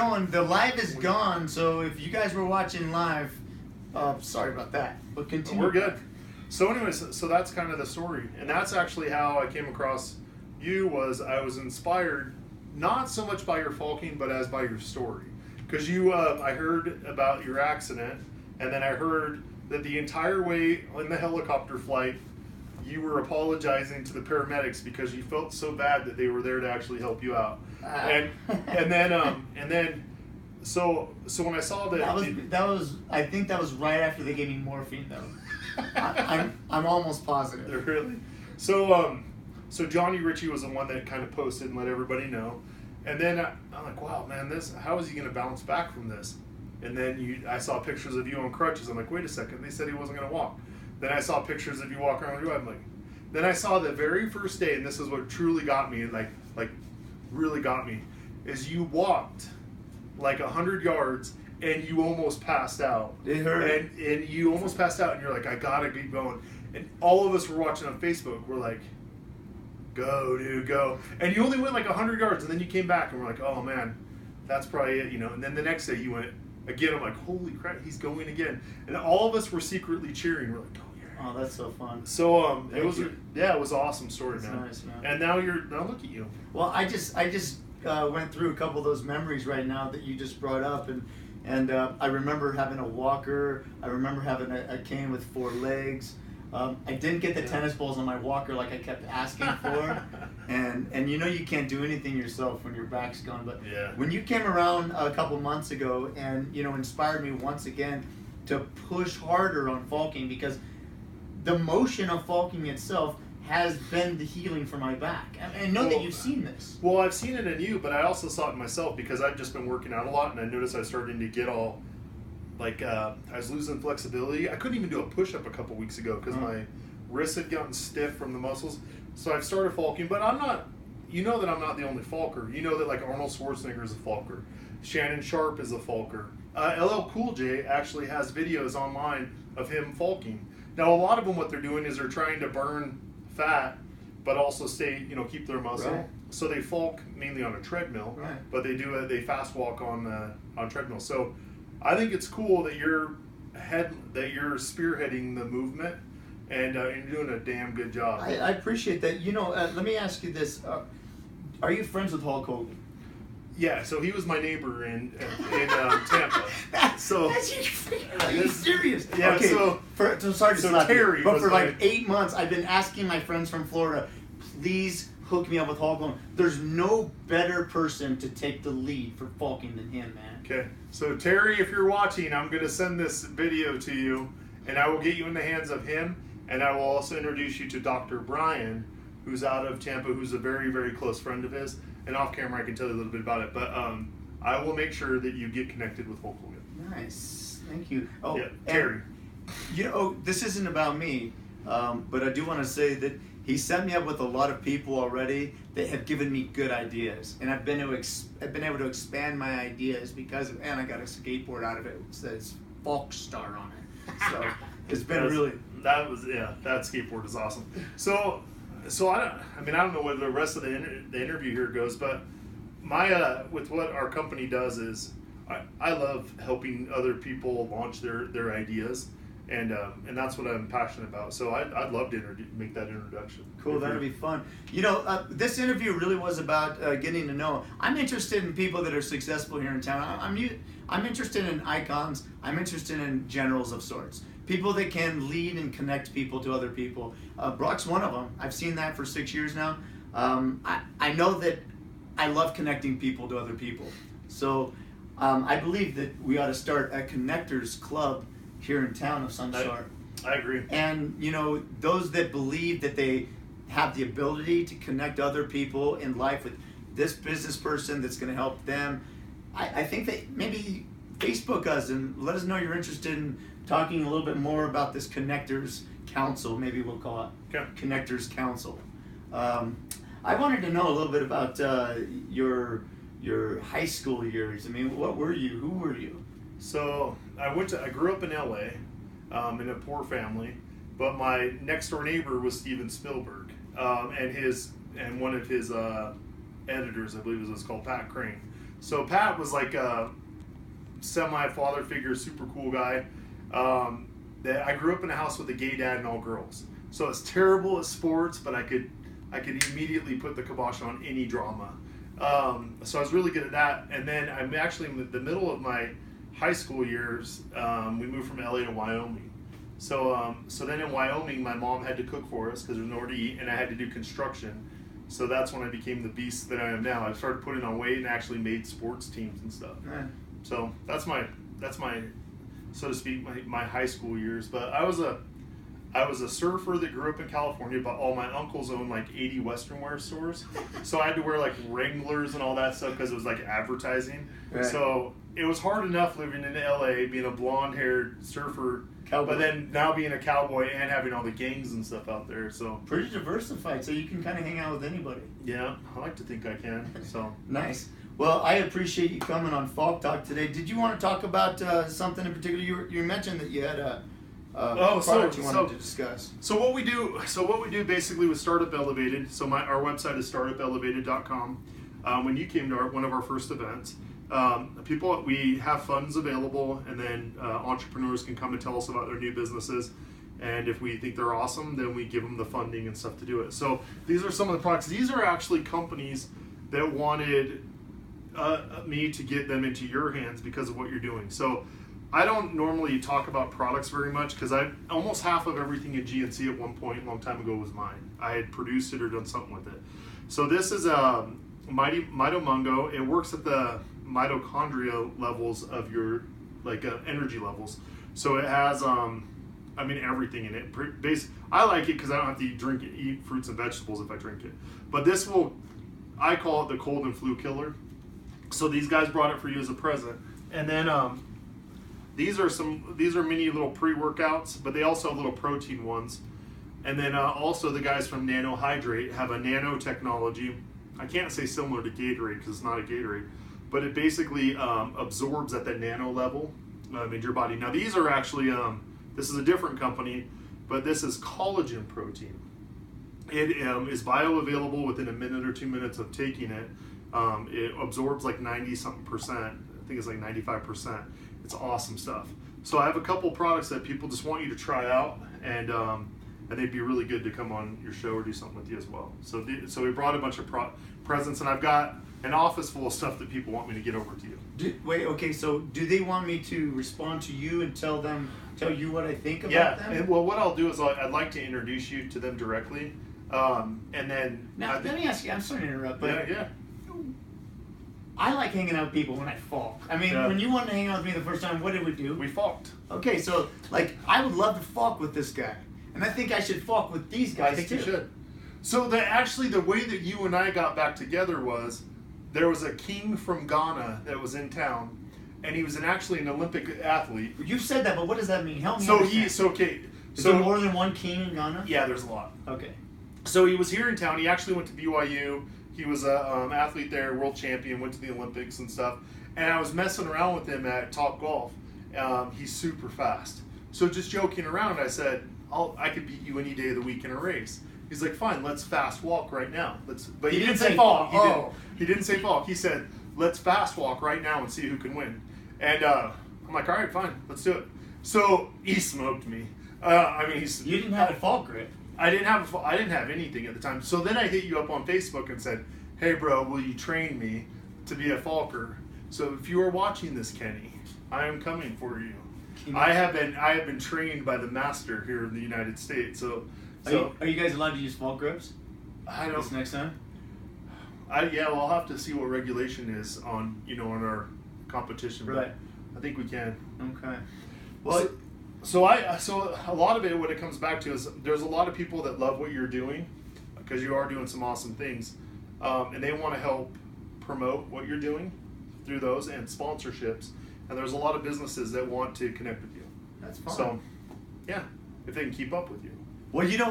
going. The live is gone, so if you guys were watching live, sorry about that. But continue. We're good. So anyways, so that's kind of the story. And that's actually how I came across you. I was inspired, not so much by your falking, but as by your story. Because I heard about your accident, and then I heard that the entire way in the helicopter flight, you were apologizing to the paramedics because you felt so bad that they were there to actually help you out. And then so when I saw that was I think that was right after they gave me morphine though. I'm almost positive. Really? So Johnny Ritchie was the one that kind of posted and let everybody know. And then I'm like, wow, man, how is he going to bounce back from this? And then I saw pictures of you on crutches. I'm like, wait a second. They said he wasn't going to walk. Then I saw pictures of you walking around the road. I'm like, then I saw the very first day, and this is what truly got me, like really got me, is you walked like 100 yards and you almost passed out. It hurt. And you almost passed out, and you're like, I gotta keep going. And all of us were watching on Facebook. We're like, go, dude, go. And you only went like 100 yards, and then you came back, and we're like, oh man, that's probably it, And then the next day you went again. I'm like, holy crap, he's going again. And all of us were secretly cheering. We're like, oh yeah. Oh, that's so fun. So it was it was an awesome story, that's man. Nice, man. And now look at you. Well, I just went through a couple of those memories right now that you just brought up, and I remember having a walker. I remember having a cane with 4 legs. I didn't get the tennis balls on my walker like I kept asking for, and you can't do anything yourself when your back's gone. But when you came around a couple months ago and inspired me once again to push harder on falking, because the motion of falking itself has been the healing for my back. I know that you've seen this. Well, I've seen it in you, but I also saw it in myself because I've just been working out a lot, and I noticed I was starting to get all, I was losing flexibility. I couldn't even do a push-up a couple weeks ago because my wrists had gotten stiff from the muscles. So I've started falking, but I'm not, that I'm not the only falker. You know that like Arnold Schwarzenegger is a falker. Shannon Sharp is a falker. LL Cool J actually has videos online of him falking. Now, a lot of them, what they're doing is they're trying to burn fat, but also keep their muscle. Right. So they falk mainly on a treadmill, right. But they fast walk on treadmill. So I think it's cool that you're spearheading the movement, and you're doing a damn good job. I appreciate that. Let me ask you this: are you friends with Hulk Hogan? Yeah, so he was my neighbor in Tampa. Are you serious? Yeah. Okay, sorry to slap Terry, you, but for like 8 months, I've been asking my friends from Florida, please hook me up with Hulk Hogan. There's no better person to take the lead for falking than him, man. Okay, so Terry, if you're watching, I'm going to send this video to you, and I will get you in the hands of him, and I will also introduce you to Dr. Brian, who's out of Tampa, who's a very, very close friend of his. And off camera, I can tell you a little bit about it. But I will make sure that you get connected with Hulk Hogan. Nice. Thank you. Oh, yeah, Terry. This isn't about me, but I do want to say that he set me up with a lot of people already that have given me good ideas. And I've been able to expand my ideas because and I got a skateboard out of it. It says Falk Star on it. So it's been that skateboard is awesome. So I don't know where the rest of the interview here goes, but with what our company does is I love helping other people launch their ideas, and that's what I'm passionate about. So I'd love to make that introduction. Cool, that'd be fun. This interview really was about getting to know. I'm interested in people that are successful here in town. I'm interested in icons. I'm interested in generals of sorts. People that can lead and connect people to other people. Brock's one of them. I've seen that for 6 years now. I know that I love connecting people to other people. So I believe that we ought to start a connectors club here in town of some sort. I agree. And those that believe that they have the ability to connect other people in life with this business person that's going to help them. I think that maybe Facebook us and let us know you're interested in talking a little bit more about this Connectors Council. Maybe we'll call it Connectors Council. I wanted to know a little bit about your high school years. I mean, what were you? Who were you? So I grew up in LA, in a poor family, but my next door neighbor was Steven Spielberg, and one of his editors, I believe, was called Pat Crane. So Pat was like a semi-father figure, super cool guy. That I grew up in a house with a gay dad and all girls. So I was terrible at sports, but I could immediately put the kibosh on any drama. So I was really good at that. And then I'm actually in the middle of my high school years. We moved from LA to Wyoming. So then in Wyoming, my mom had to cook for us because there's nowhere to eat, and I had to do construction. So that's when I became the beast that I am now. I started putting on weight and actually made sports teams and stuff. Man. So that's my so to speak, my high school years. But I was a surfer that grew up in California, but all my uncles owned like 80 Western wear stores. So I had to wear like Wranglers and all that stuff because it was like advertising. Right. So it was hard enough living in LA, being a blonde-haired surfer, cowboy. But then now being a cowboy and having all the gangs and stuff out there. So pretty diversified, so you can kind of hang out with anybody. Yeah, I like to think I can. So nice. Well, I appreciate you coming on FalkTalk today. Did you want to talk about something in particular? You mentioned that you had a product you wanted to discuss. So what we do basically with Startup Elevated. So our website is startupelevated.com. When you came to one of our first events, we have funds available, and then entrepreneurs can come and tell us about their new businesses. And if we think they're awesome, then we give them the funding and stuff to do it. So these are some of the products. These are actually companies that wanted me to get them into your hands because of what you're doing. So I don't normally talk about products very much because almost half of everything at GNC at one point a long time ago was mine. I had produced it or done something with it. So this is a Mitomungo. It works at the mitochondria levels of your energy levels. So it has everything in it. I like it because I don't have to eat fruits and vegetables if I drink it. But I call it the cold and flu killer. So these guys brought it for you as a present. And then these are mini little pre-workouts, but they also have little protein ones. And then also the guys from Nanohydrate have a nanotechnology. I can't say similar to Gatorade because it's not a Gatorade, but it basically absorbs at the nano level in your body. Now these are actually, this is a different company, but this is collagen protein. It is bioavailable within a minute or 2 minutes of taking it. It absorbs like 90-something%. I think it's like 95%. It's awesome stuff. So I have a couple products that people just want you to try out, and they'd be really good to come on your show or do something with you as well. So we brought a bunch of presents, and I've got an office full of stuff that people want me to get over to you. So do they want me to respond to you and tell you what I think about them? Yeah, well, what I'll do is I'd like to introduce you to them directly, and then... Now, let me ask you, I'm sorry to interrupt, but... Yeah. I like hanging out with people when I Falk. I mean, when you wanted to hang out with me the first time, what did we do? We Falked. Okay, so, I would love to Falk with this guy. And I think I should Falk with these guys, I think you should. So, the way that you and I got back together was, there was a king from Ghana that was in town, and he was actually an Olympic athlete. You said that, but what does that mean? Help me understand. Is there more than one king in Ghana? Yeah, there's a lot. Okay. So he was here in town. He actually went to BYU. He was an athlete there, world champion, went to the Olympics and stuff. And I was messing around with him at Top Golf. He's super fast. So just joking around, I said, I could beat you any day of the week in a race. He's like, fine, let's fast walk right now. But he didn't say Falk. He didn't say Falk. He said, let's fast walk right now and see who can win. And I'm like, all right, fine, let's do it. So he smoked me. You didn't have a Falk grip. I didn't have anything at the time. So then I hit you up on Facebook and said, hey bro, will you train me to be a Falker? So if you are watching this, Kenny, I am coming for you. I have been trained by the master here in the United States. So are you guys allowed to use Falk grips? I don't. This next time? Well, I'll have to see what regulation is on on our competition. Right. But I think we can. Okay. Well. So a lot of it, what it comes back to is there's a lot of people that love what you're doing because you are doing some awesome things, and they want to help promote what you're doing through those and sponsorships. And there's a lot of businesses that want to connect with you. That's fine. So, yeah, if they can keep up with you. Well, the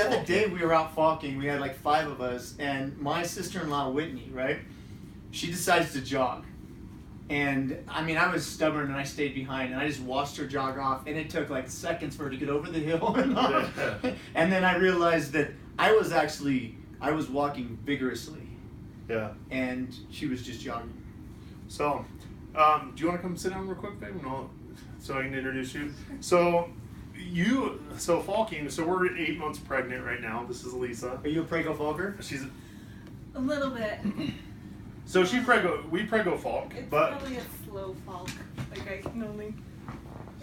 other day we were out Falking. We had like 5 of us, and my sister-in-law Whitney, right? She decides to jog. And I was stubborn and I stayed behind and I just watched her jog off, and it took like seconds for her to get over the hill. And then I realized that I was walking vigorously. Yeah. And she was just jogging. So, do you want to come sit down real quick, babe? No, so I can introduce you. So Falking. So we're 8 months pregnant right now. This is Elisa. Are you a Prego Falker? She's a little bit. So we Prego Falk, It's but probably a slow Falk. Like I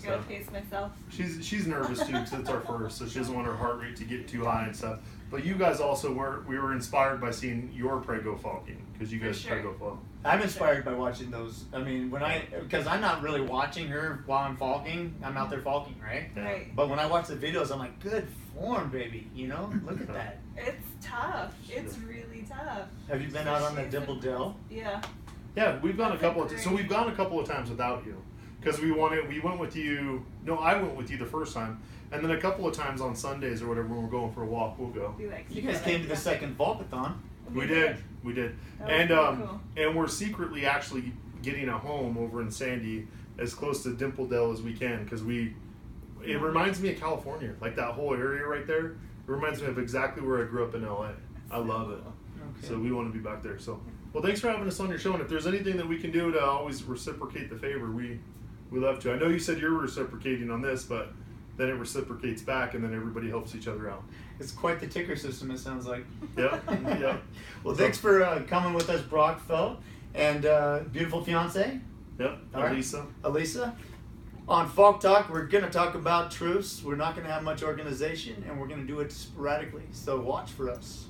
gotta pace myself. She's nervous too because it's our first, so she doesn't want her heart rate to get too high and stuff. But you guys also we were inspired by seeing your Prego Falking because you guys Prego Falk. I'm inspired by watching those. I mean, because I'm not really watching her while I'm falking. I'm out there falking, right? Yeah. Right. But when I watch the videos, I'm like, good form, baby. You know, look at that. It's tough. It's really tough. Have you been out on the Dimple Dell? Yeah. Yeah, we've gone a couple of great. so we've gone a couple of times without you because we went with you. No, I went with you the first time, and then a couple of times on Sundays or whatever when we're going for a walk, we'll go. We like You guys came to the second Falkathon. We did. That was And pretty cool. and we're secretly actually getting a home over in Sandy as close to Dimple Dell as we can because it reminds me of California, like that whole area right there. It reminds me of exactly where I grew up in LA. I love it. Okay. So we want to be back there. So, well, thanks for having us on your show. And if there's anything that we can do to always reciprocate the favor, we love to. I know you said you're reciprocating on this, but then it reciprocates back, and then everybody helps each other out. It's quite the ticker system, it sounds like. Yeah, yeah. Well, thanks for coming with us, Brock, Phil, and beautiful fiance, Yep, All right. Elisa. Elisa. On FalkTalk, we're going to talk about truths. We're not going to have much organization, and we're going to do it sporadically. So watch for us.